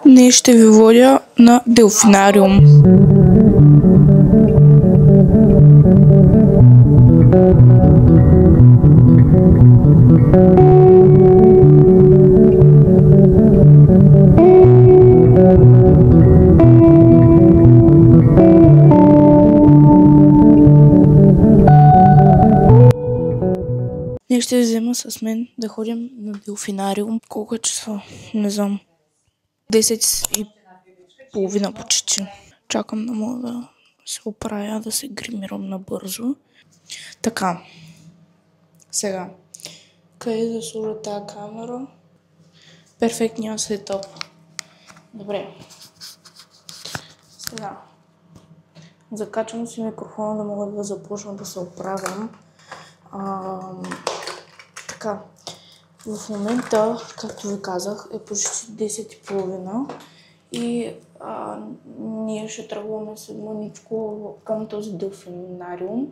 Днес ще ви водя на делфинариум. Днес ще взема с мен да ходим на делфинариум. Колко е часа? Не знам. 10:30 почти. Чакам да мога да се оправя, да се гримирам набързо. Така. Сега. Къде да сложа тази камера? Перфектният сетъп. Добре. Сега. Закачвам си микрофона да мога да започна да се оправям. Така. В момента, както ви казах, е почти 10:30 и ние ще тръгваме след мъничко към този делфинариум.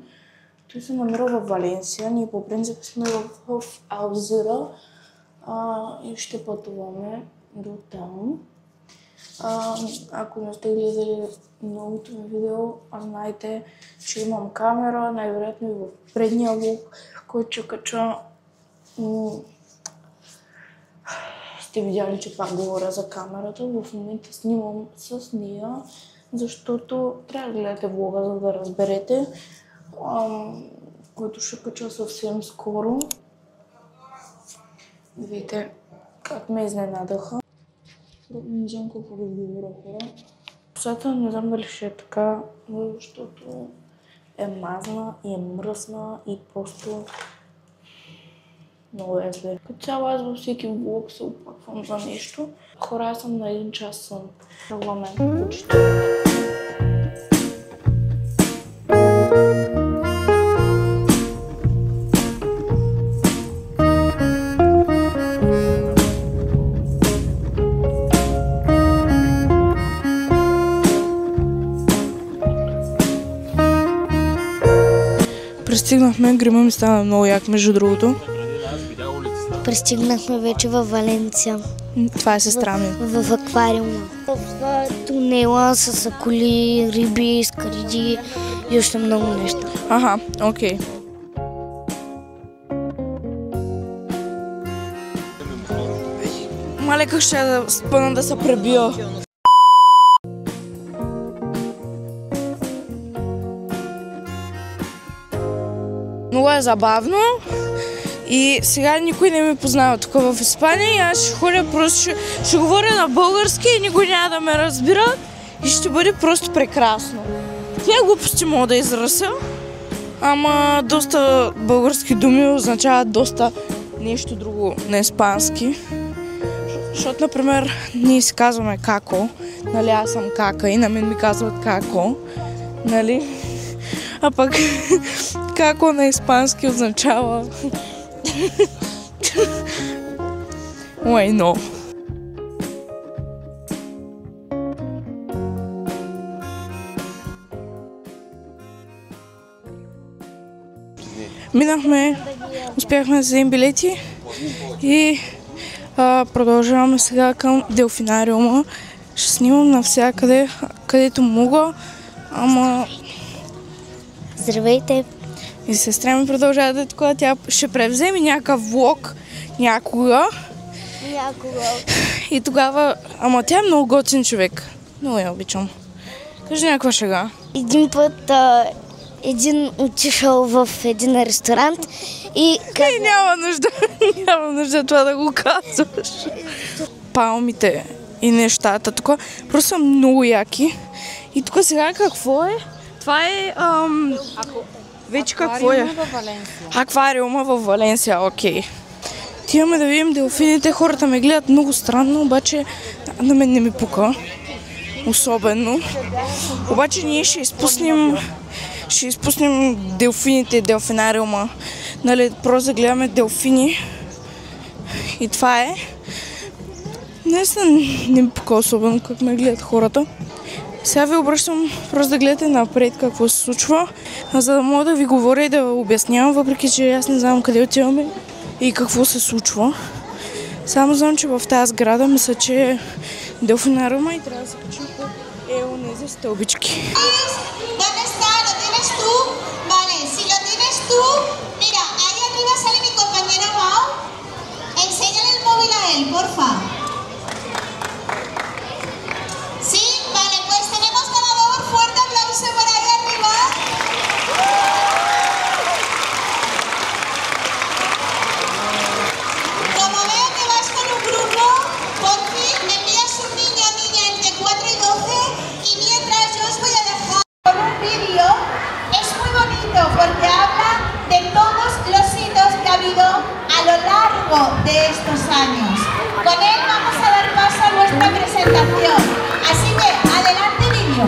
Той се намира в Валенсия. Ние по принцип сме в Алзира и ще пътуваме до там. Ако не сте гледали новото ми видео, знаете, че имам камера, най-вероятно и в предния влог, който ще кача. Сте видяли, че пак говоря за камерата. В момента снимам с нея, защото трябва да гледате влога, за да разберете, който ще кача съвсем скоро. Видите как ме изненадаха. Не знам какво да говоря, хора. Косата не знам дали ще е така, защото е мазна и е мръсна и просто много е зле. Като цяло аз във всеки влог се опаквам за нещо. Хора, аз съм на 1 час сън. Регламент почти. Пристигнахме, грима ми стана много як, между другото. Пристигнахме вече във Валенсия. Това е сестра ми. В аквариума. В тунела с акули, риби, скариди и още много неща. Аха, окей. Малека ще да спъна да се пребия. Много е забавно и сега никой не ме познава тук в Испания и аз ще ходя просто, ще говоря на български и никой няма да ме разбира и ще бъде просто прекрасно. Тия глупости мога да израса, ама доста български думи означават доста нещо друго на испански. Защото, например, ние си казваме како, нали, аз съм кака и на мен ми казват како, нали? А пък како на испански означава Уайно. Минахме, успяхме да вземем билети и продължаваме сега към делфинариума. Ще снимам навсякъде, където мога, ама... Здравейте! И сестра ми продължава да е такова, тя ще превземе някакъв влог някога. И тогава... Ама тя е много готин човек. Много я обичам. Кажи някаква шега. Един път един отишъл в един ресторант и каза... Няма нужда това да го казваш. Палмите и нещата тук просто са много яки. И тук сега какво е? Това е... Вече какво е? Аквариума във Валенсия, окей. Тиваме да видим делфините, хората ме гледат много странно, обаче на мен не ми пука. Особено. Обаче ние ще изпуснем делфините, делфинариума. Нали, просто да гледаме делфини. И това е. Наистина не ми пука особено как ме гледат хората. Сега ви обръщам просто да гледате напред какво се случва, за да мога да ви говоря и да ви обяснявам, въпреки че аз не знам къде отиваме и какво се случва. Само знам, че в тази сграда мисля, че е делфинариума и трябва да се качим по онези стълбички. Porfa. Sí, vale, pues tenemos ganador. Fuerte aplauso por ahí arriba. Como veo que vas con un grupo, por fin me envías un niño o niña entre 4 y 12 y mientras yo os voy a dejar con un vídeo. Es muy bonito porque habla de todos los hitos que ha habido a lo largo de estos años. Con él vamos a dar paso a nuestra presentación. Así que, adelante, vídeo.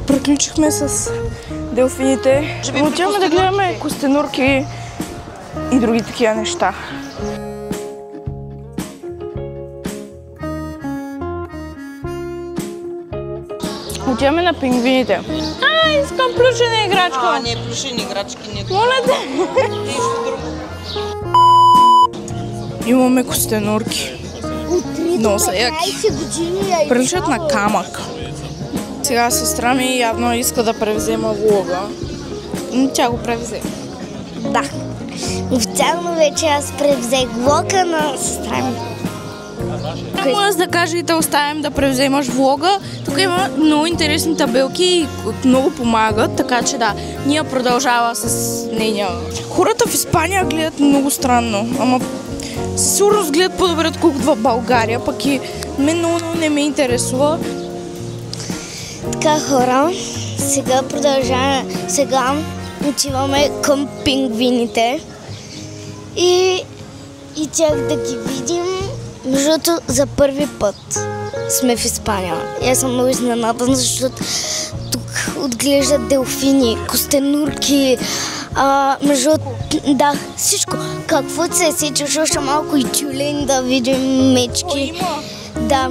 Приключихме с делфините. Отиваме да гледаме костенурки и други такива неща. Отиваме на пингвините. Искам плюшена играчка. Не, плюшени играчки не. Моля те! Нещо друго. Имаме костенурки. Много са яки. Приличат на камък. Сега сестра ми явно иска да превзема влога. Тя го превзе. Да. Официално вече аз превзех влога на сестра ми. Може да кажа и да оставим да превземаш влога. Тук има много интересни табелки и много помагат, така че да, ние продължава с нейния. Хората в Испания гледат много странно, ама сигурно гледат по-добре, отколкото в България, пък и мен много не ме интересува. Така, хора, сега продължаваме. Сега отиваме към пингвините и тях да ги видим. Между другото, за първи път сме в Испания. И аз съм много изненадан, защото тук отглеждат делфини, костенурки, да, всичко. Какво се сечеш, още малко и тюлени да видим, мечки. Да.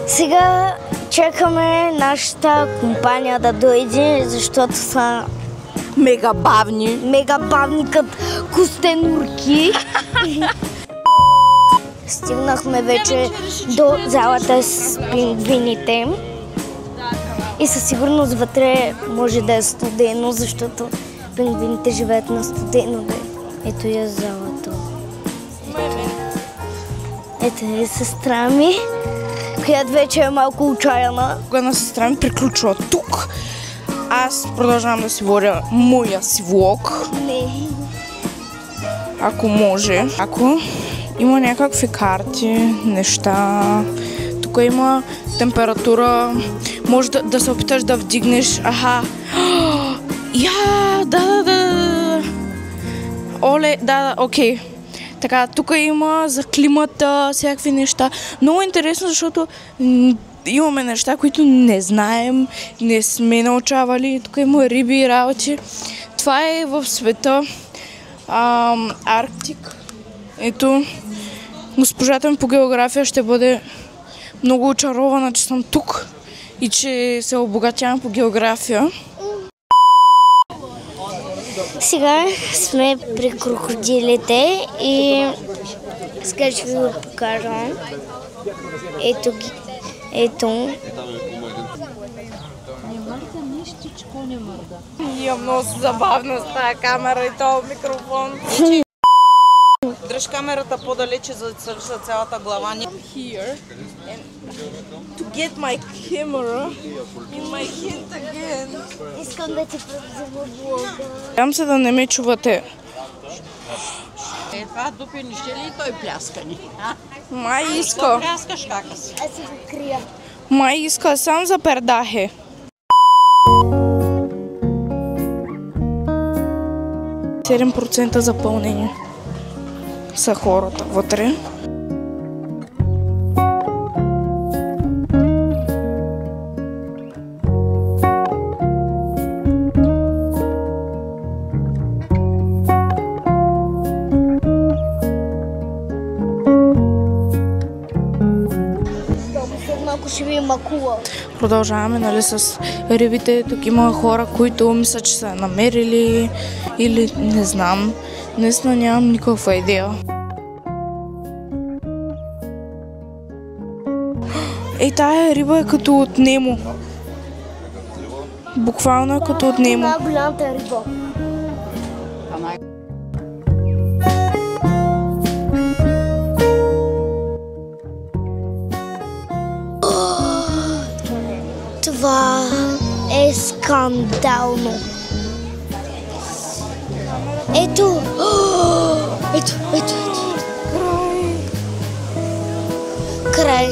Сега чакаме нашата компания да дойде, защото са мега бавни. Мега бавни като костенурки. Стигнахме вече до залата с пингвините. И със сигурност вътре може да е студено, защото пингвините живеят на студено. Ето я залата. Ето е сестра ми, която вече е малко отчаяна. Кога сестра ми приключва тук, аз продължавам да си водя моя си влог. Не. Ако може. Ако има някакви карти, неща. Тук има температура. Може да се опиташ да вдигнеш. Аха. Да. Оле, да, окей. Така, тук има за климата, всякакви неща. Много интересно, защото имаме неща, които не знаем, не сме научавали. Тук има риби и работи. Това е в света Арктик. Ето, госпожата ми по география ще бъде много очарована, че съм тук и че се обогатявам по география. Сега сме при крокодилите и сега ще ви го покажа. Ето ги. Ето. Много забавно с тази камера и този микрофон. Дръж камерата по-далече, за да се вижда цялата глава. Here and to get my camera in my hand again. Искам да ти взема блога. Надявам се да не ме чувате. Това дупени ще ли той пляскани? Май иска. Пляскаш кака си. Аз си го крия. Май иска сам за пердахе. Седем процента запълнени са хората вътре. Малко ще ви макула. Продължаваме, нали, с рибите. Тук има хора, които мислят, че са намерили или не знам. Наистина нямам никаква идея. Ей, тая риба е като от Немо. Буквално е като от Немо. Най-голямата риба. Това е скандално. Ето. Ето. Край.